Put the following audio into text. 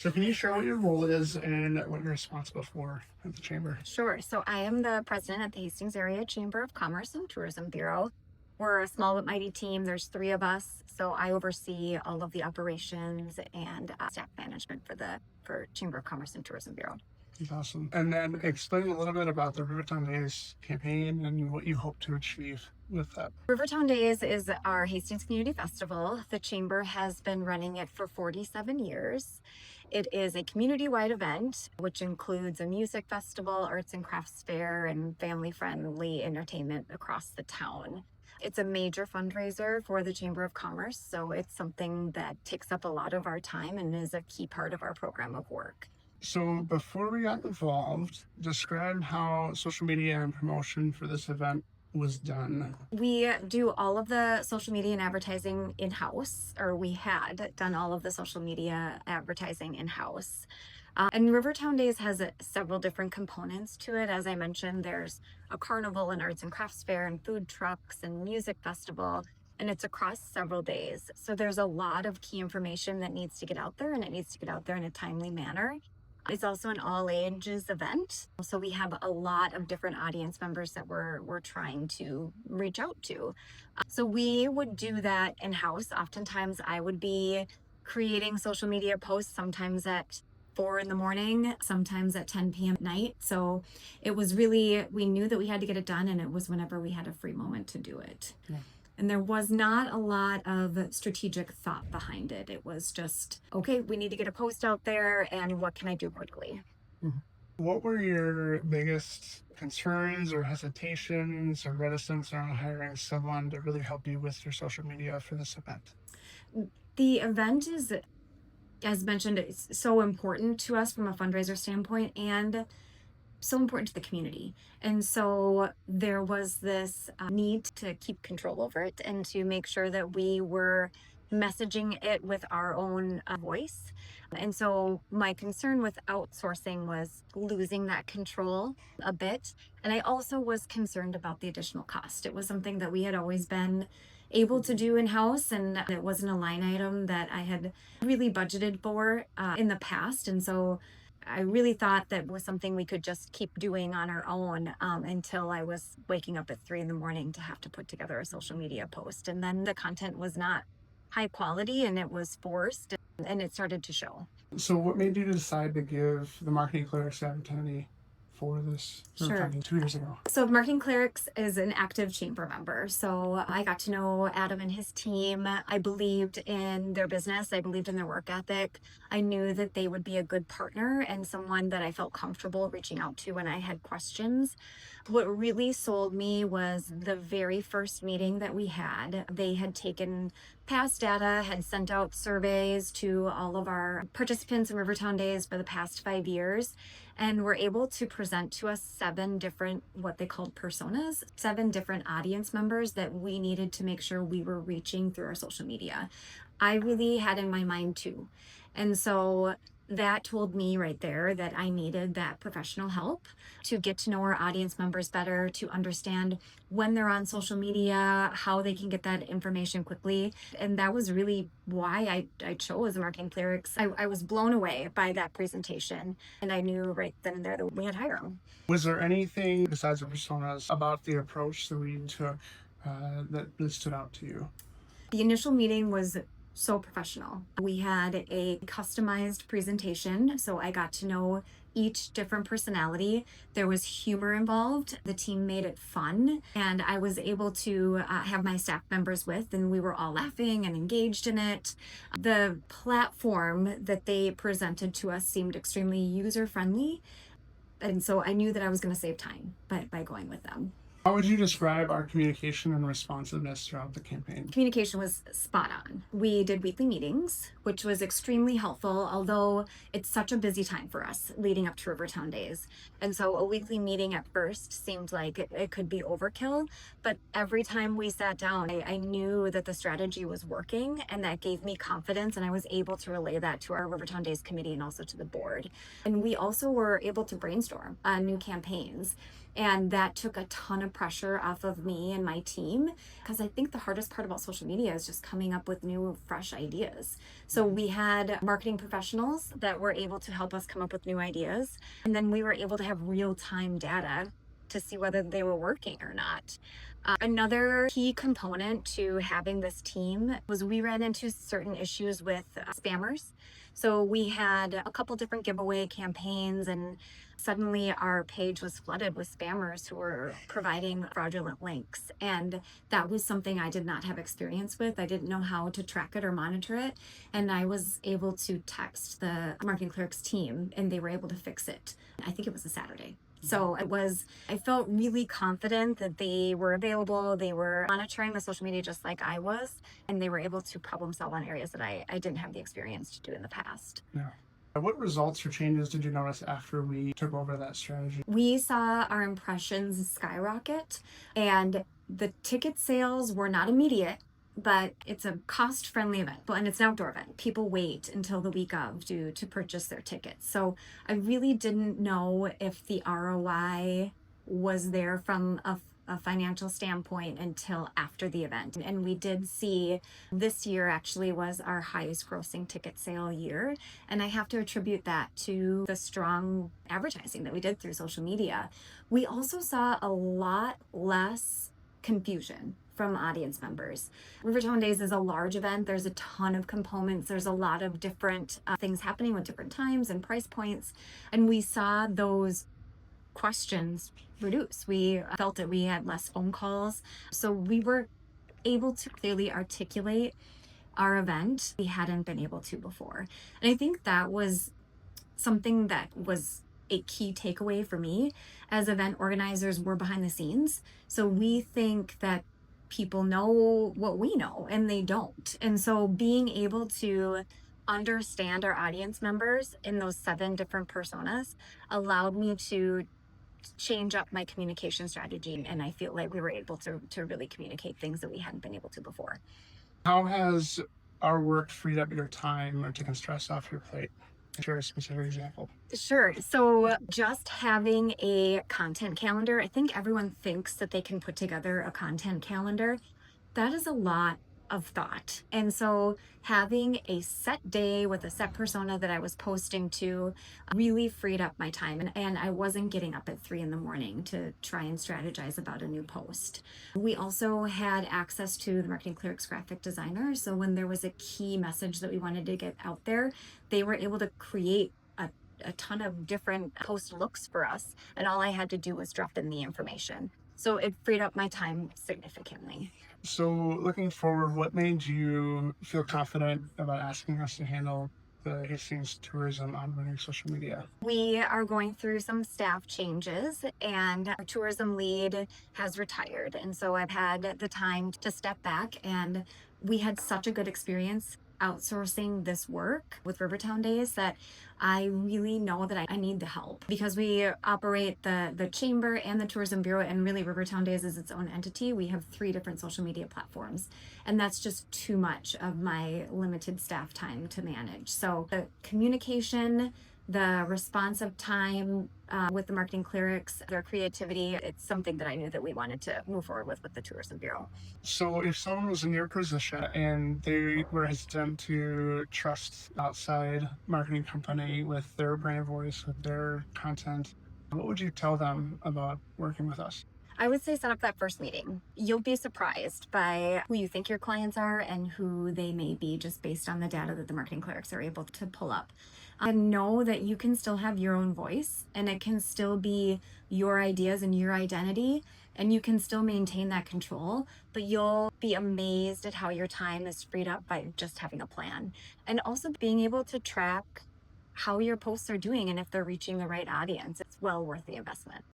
So can you share what your role is and what you're responsible for at the Chamber? Sure. So I am the president at the Hastings Area Chamber of Commerce and Tourism Bureau. We're a small but mighty team. There's three of us. So I oversee all of the operations and staff management for Chamber of Commerce and Tourism Bureau. That's awesome. And then explain a little bit about the Rivertown Days campaign and what you hope to achieve with that. Rivertown Days is our Hastings Community Festival. The Chamber has been running it for 47 years. It is a community-wide event, which includes a music festival, arts and crafts fair, and family-friendly entertainment across the town. It's a major fundraiser for the Chamber of Commerce, so it's something that takes up a lot of our time and is a key part of our program of work. So before we got involved, describe how social media and promotion for this event was done. We do all of the social media and advertising in-house, or we had done all of the social media advertising in-house. And Rivertown Days has several different components to it. As I mentioned, there's a carnival and arts and crafts fair and food trucks and music festival, and it's across several days. So there's a lot of key information that needs to get out there, and it needs to get out there in a timely manner. It's also an all ages event. So we have a lot of different audience members that we're trying to reach out to. So we would do that in-house. Oftentimes I would be creating social media posts, sometimes at 4 in the morning, sometimes at 10 p.m. at night. So it was really, we knew that we had to get it done, and it was whenever we had a free moment to do it. Yeah. And there was not a lot of strategic thought behind it. It was just, okay, we need to get a post out there, and what can I do quickly? What were your biggest concerns or hesitations or reticence around hiring someone to really help you with your social media for this event? The event is, as mentioned, it's so important to us from a fundraiser standpoint and so important to the community. And so there was this need to keep control over it and to make sure that we were messaging it with our own voice. And so my concern with outsourcing was losing that control a bit. And I also was concerned about the additional cost. It was something that we had always been able to do in-house, and it wasn't a line item that I had really budgeted for in the past. And so I really thought that was something we could just keep doing on our own until I was waking up at 3 in the morning to have to put together a social media post. And then the content was not high quality and it was forced, and it started to show. So what made you decide to give the Marketing Clerics the opportunity for this? Sure. 2 years ago. So Marketing Clerics is an active chamber member. So I got to know Adam and his team. I believed in their business. I believed in their work ethic. I knew that they would be a good partner and someone that I felt comfortable reaching out to when I had questions. What really sold me was the very first meeting that we had. They had taken past data, had sent out surveys to all of our participants in Rivertown Days for the past 5 years, and were able to present to us 7 different, what they called personas, 7 different audience members that we needed to make sure we were reaching through our social media. I really had in my mind 2. And so that told me right there that I needed that professional help to get to know our audience members better, to understand when they're on social media, how they can get that information quickly. And that was really why I chose Marketing Clerics. I was blown away by that presentation, and I knew right then and there that we had to hire them. Was there anything besides the personas about the approach that we took that stood out to you? The initial meeting was so professional. We had a customized presentation, so I got to know each different personality. There was humor involved. The team made it fun, and I was able to have my staff members with, and we were all laughing and engaged in it. The platform that they presented to us seemed extremely user-friendly, and so I knew that I was going to save time by going with them. How would you describe our communication and responsiveness throughout the campaign? Communication was spot on. We did weekly meetings, which was extremely helpful, although it's such a busy time for us leading up to Rivertown Days. And so a weekly meeting at first seemed like it could be overkill, but every time we sat down, I knew that the strategy was working, and that gave me confidence, and I was able to relay that to our Rivertown Days committee and also to the board. And we also were able to brainstorm new campaigns. And that took a ton of of pressure off of me and my team, because I think the hardest part about social media is just coming up with new, fresh ideas. So we had marketing professionals that were able to help us come up with new ideas. And then we were able to have real time data to see whether they were working or not. Another key component to having this team was we ran into certain issues with spammers. So we had a couple different giveaway campaigns, and suddenly our page was flooded with spammers who were providing fraudulent links. And that was something I did not have experience with. I didn't know how to track it or monitor it. And I was able to text the Marketing Clerics team, and they were able to fix it. I think it was a Saturday. So I felt really confident that they were available. They were monitoring the social media just like I was, and they were able to problem solve on areas that I didn't have the experience to do in the past. Yeah. What results or changes did you notice after we took over that strategy? We saw our impressions skyrocket, and the ticket sales were not immediate, but it's a cost-friendly event, and it's an outdoor event. People wait until the week of to purchase their tickets. So I really didn't know if the ROI was there from a financial standpoint until after the event. And we did see this year actually was our highest grossing ticket sale year. And I have to attribute that to the strong advertising that we did through social media. We also saw a lot less confusion from audience members. Rivertown Days is a large event. There's a ton of components. There's a lot of different things happening with different times and price points. And we saw those questions reduce. We felt that we had less phone calls. So we were able to clearly articulate our event we hadn't been able to before. And I think that was something that was a key takeaway for me. As event organizers, we're behind the scenes. So we think that people know what we know, and they don't. And so being able to understand our audience members in those 7 different personas allowed me to change up my communication strategy. And I feel like we were able to really communicate things that we hadn't been able to before. How has our work freed up your time or taken stress off your plate? Share a specific example. Sure. So just having a content calendar, I think everyone thinks that they can put together a content calendar. That is a lot of thought. And so having a set day with a set persona that I was posting to really freed up my time. And I wasn't getting up at 3 a.m. to try and strategize about a new post. We also had access to the Marketing Clerics graphic designer. So when there was a key message that we wanted to get out there, they were able to create a ton of different post looks for us. And all I had to do was drop in the information. So it freed up my time significantly. So, looking forward, what made you feel confident about asking us to handle the Hastings tourism on running social media? We are going through some staff changes, and our tourism lead has retired. And so I've had the time to step back, and we had such a good experience outsourcing this work with Rivertown Days that I really know that I need the help, because we operate the chamber and the tourism bureau, and really Rivertown Days is its own entity. We have 3 different social media platforms, and that's just too much of my limited staff time to manage. So the communication, the responsive time with the Marketing Clerics, their creativity, it's something that I knew that we wanted to move forward with the tourism bureau. So, if someone was in your position and they were hesitant to trust outside marketing company with their brand voice, with their content, what would you tell them about working with us? I would say set up that first meeting. You'll be surprised by who you think your clients are and who they may be, just based on the data that the Marketing Clerics are able to pull up. And know that you can still have your own voice, and it can still be your ideas and your identity, and you can still maintain that control, but you'll be amazed at how your time is freed up by just having a plan. And also being able to track how your posts are doing and if they're reaching the right audience. It's well worth the investment.